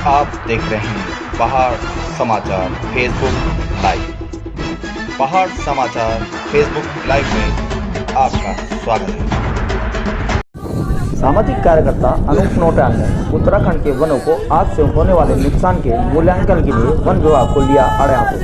आप देख रहे हैं पहाड़ समाचार फेसबुक लाइव। पहाड़ समाचार फेसबुक लाइव में आपका स्वागत है। सामाजिक कार्यकर्ता अनूप नौटियाल ने उत्तराखंड के वनों को आग से होने वाले नुकसान के मूल्यांकन के लिए वन विभाग को लिया आड़े हाथों।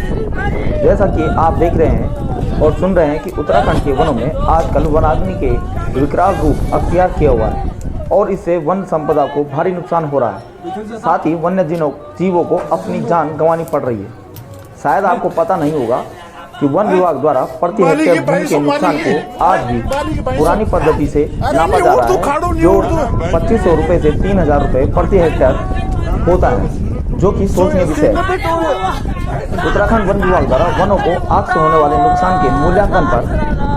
जैसा कि आप देख रहे हैं और सुन रहे हैं कि उत्तराखंड के वनों में आजकल वनाग्नि के विकराल रूप अख्तियार किया हुआ है और इससे वन संपदा को भारी नुकसान हो रहा है। साथ ही वन्य जीवों को अपनी जान गंवानी पड़ रही है। शायद आपको पता नहीं होगा कि वन विभाग द्वारा प्रति हेक्टेयर भूमि के नुकसान को आज भी पुरानी पद्धति से नापा जा रहा है, जो 2500 रुपये से 3000 रुपये प्रति हेक्टेयर होता है, जो कि सोचनीय विषय है। उत्तराखंड वन विभाग द्वारा वनों को आग से होने वाले नुकसान के मूल्यांकन पर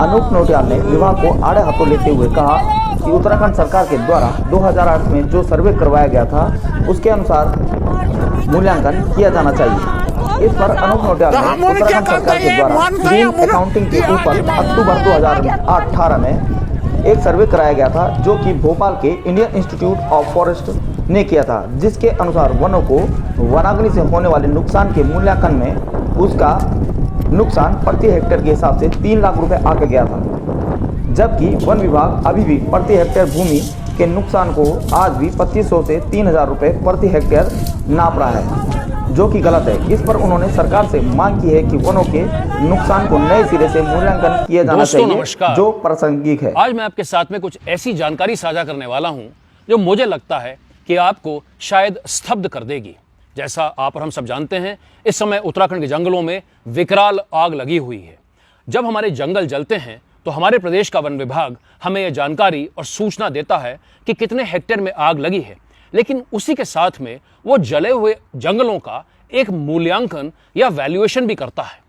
अनूप नौटियाल ने विभाग को आड़े हाथों लेते हुए कहा कि उत्तराखंड सरकार के द्वारा 2008 में जो सर्वे करवाया गया था उसके अनुसार मूल्यांकन किया जाना चाहिए। इस पर अनूप नौटियाल ने उत्तराखंड सरकार के द्वारा ग्रीन अकाउंटिंग के ऊपर अक्टूबर 2018 में एक सर्वे कराया गया था, जो कि भोपाल के इंडियन इंस्टीट्यूट ऑफ फॉरेस्ट ने किया था, जिसके अनुसार वनों को वनाग्नि से होने वाले नुकसान के मूल्यांकन में उसका नुकसान प्रति हेक्टेयर के हिसाब से 3 लाख रुपए आके गया था, जबकि वन विभाग अभी भी प्रति हेक्टेयर भूमि के नुकसान को आज भी 2500 से 3000 रुपये प्रति हेक्टेयर नाप रहा है, जो कि गलत है। इस पर उन्होंने सरकार से मांग की है कि वनों के नुकसान को नए सिरे से मूल्यांकन किया जाना चाहिए, जो प्रासंगिक है। आज मैं आपके साथ में कुछ ऐसी जानकारी साझा करने वाला हूं जो मुझे लगता है कि आपको शायद स्तब्ध कर देगी। जैसा आप और हम सब जानते हैं, इस समय उत्तराखंड के जंगलों में विकराल आग लगी हुई है। जब हमारे जंगल जलते हैं तो हमारे प्रदेश का वन विभाग हमें यह जानकारी और सूचना देता है कि कितने हेक्टेयर में आग लगी है, लेकिन उसी के साथ में वो जले हुए जंगलों का एक मूल्यांकन या वैल्यूएशन भी करता है।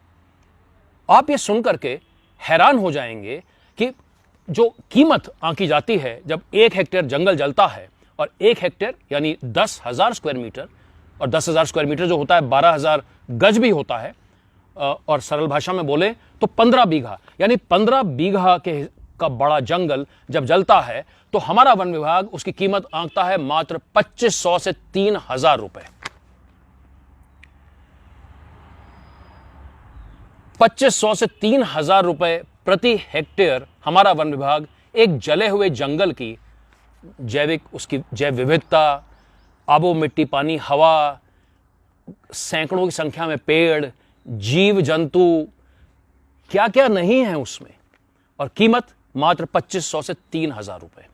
आप ये सुनकर के हैरान हो जाएंगे कि जो कीमत आंकी जाती है जब 1 हेक्टेयर जंगल जलता है, और 1 हेक्टेयर यानी 10,000 स्क्वायर मीटर, और 10,000 स्क्वायर मीटर जो होता है 12,000 गज भी होता है, और सरल भाषा में बोले तो 15 बीघा यानी 15 बीघा का बड़ा जंगल जब जलता है तो हमारा वन विभाग उसकी कीमत आंकता है मात्र 2500 से 3000 रुपए। 2500 से 3000 रुपए प्रति हेक्टेयर हमारा वन विभाग एक जले हुए जंगल की उसकी जैव विविधता, आबो मिट्टी पानी हवा, सैकड़ों की संख्या में पेड़, जीव जंतु, क्या क्या नहीं है उसमें, और कीमत मात्र 2500 से 3000 रुपए।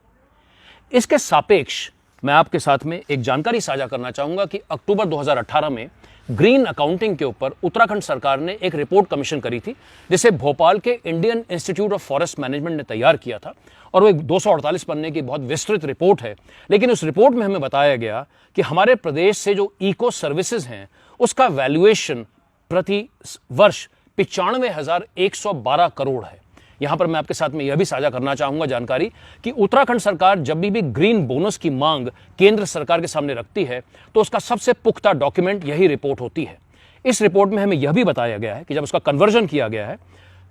इसके सापेक्ष मैं आपके साथ में एक जानकारी साझा करना चाहूंगा कि अक्टूबर 2018 में ग्रीन अकाउंटिंग के ऊपर उत्तराखंड सरकार ने एक रिपोर्ट कमीशन करी थी, जिसे भोपाल के Indian institute of forest management ने तैयार किया था, और वो एक 248 पन्ने की बहुत विस्तृत रिपोर्ट है। लेकिन उस रिपोर्ट में हमें बताया गया कि हमारे प्रदेश से जो इको सर्विसेज हैं उसका वैल्यूएशन प्रति वर्ष 95,112 करोड़ है। यहां पर मैं आपके साथ में यह भी साझा करना चाहूंगा जानकारी कि उत्तराखंड सरकार जब भी ग्रीन बोनस की मांग केंद्र सरकार के सामने रखती है तो उसका सबसे पुख्ता डॉक्यूमेंट यही रिपोर्ट होती है। इस रिपोर्ट में हमें यह भी बताया गया है कि जब उसका कन्वर्जन किया गया है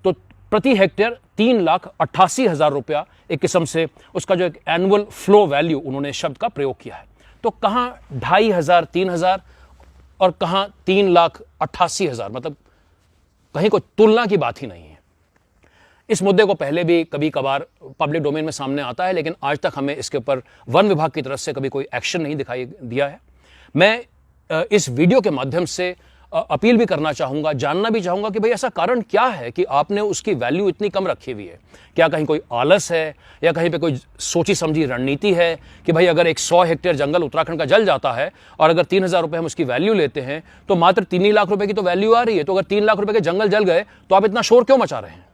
तो प्रति हेक्टेयर 3,88,000 रुपया एक किस्म से उसका जो एक एनुअल फ्लो वैल्यू उन्होंने शब्द का प्रयोग किया है। तो कहां 2,500, 3,000 और कहां 3,88,000, मतलब कहीं कोई तुलना की बात ही नहीं है। इस मुद्दे को पहले भी कभी कभार पब्लिक डोमेन में सामने आता है, लेकिन आज तक हमें इसके ऊपर वन विभाग की तरफ से कभी कोई एक्शन नहीं दिखाई दिया है। मैं इस वीडियो के माध्यम से अपील भी करना चाहूंगा, जानना भी चाहूंगा कि भाई ऐसा कारण क्या है कि आपने उसकी वैल्यू इतनी कम रखी हुई है। क्या कहीं कोई आलस है या कहीं पे कोई सोची समझी रणनीति है कि भाई अगर एक 100 हेक्टेयर जंगल उत्तराखंड का जल जाता है और अगर 3000 रुपये हम उसकी वैल्यू लेते हैं तो मात्र 3 लाख रुपए की तो वैल्यू आ रही है, तो अगर 3 लाख रुपए के जंगल जल गए तो आप इतना शोर क्यों मचा रहे हैं?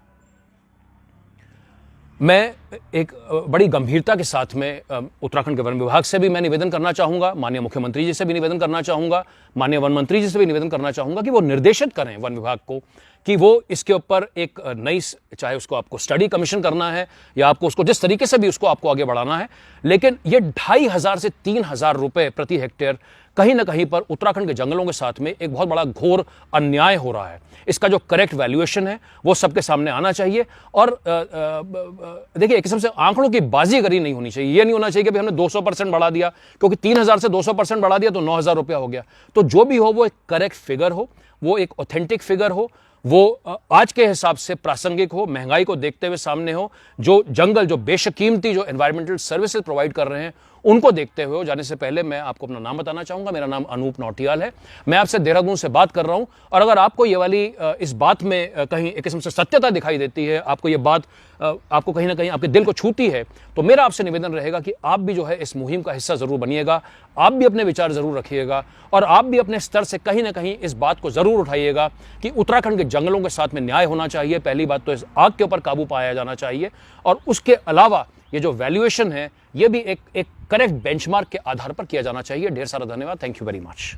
मैं एक बड़ी गंभीरता के साथ में उत्तराखंड के वन विभाग से भी मैं निवेदन करना चाहूंगा, माननीय मुख्यमंत्री जी से भी निवेदन करना चाहूंगा, माननीय वन मंत्री जी से भी निवेदन करना चाहूंगा कि वो निर्देशित करें वन विभाग को कि वो इसके ऊपर एक नई, चाहे उसको आपको स्टडी कमीशन करना है या आपको उसको जिस तरीके से भी उसको आपको आगे बढ़ाना है, लेकिन ये 2,500 से 3,000 रुपए प्रति हेक्टेयर कहीं ना कहीं पर उत्तराखंड के जंगलों के साथ में एक बहुत बड़ा घोर अन्याय हो रहा है। इसका जो करेक्ट वैल्यूएशन है वो सबके सामने आना चाहिए। और देखिए, एक किस्म से आंकड़ों की बाजीगरी नहीं होनी चाहिए। ये नहीं होना चाहिए कि हमने 200% बढ़ा दिया, क्योंकि 3,000 से 200% बढ़ा दिया तो 9,000 रुपया हो गया। तो जो भी हो वो एक करेक्ट फिगर हो, वो एक ऑथेंटिक फिगर हो, वो आज के हिसाब से प्रासंगिक हो, महंगाई को देखते हुए सामने हो, जो जंगल, जो बेशकीमती जो एनवायरमेंटल सर्विसेज प्रोवाइड कर रहे हैं उनको देखते हुए हो। जाने से पहले मैं आपको अपना नाम बताना चाहूंगा। मेरा नाम अनूप नौटियाल है, मैं आपसे देहरादून से बात कर रहा हूं। और अगर आपको ये वाली इस बात में कहीं एक किस्म से सत्यता दिखाई देती है, आपको ये बात आपको कहीं ना कहीं आपके दिल को छूती है, तो मेरा आपसे निवेदन रहेगा कि आप भी जो है इस मुहिम का हिस्सा जरूर बनिएगा। आप भी अपने विचार जरूर रखिएगा और आप भी अपने स्तर से कहीं ना कहीं इस बात को जरूर उठाइएगा कि उत्तराखंड के जंगलों के साथ में न्याय होना चाहिए। पहली बात तो इस आग के ऊपर काबू पाया जाना चाहिए, और उसके अलावा ये जो वैल्यूएशन है ये भी एक करेक्ट बेंचमार्क के आधार पर किया जाना चाहिए। ढेर सारा धन्यवाद। Thank you very much.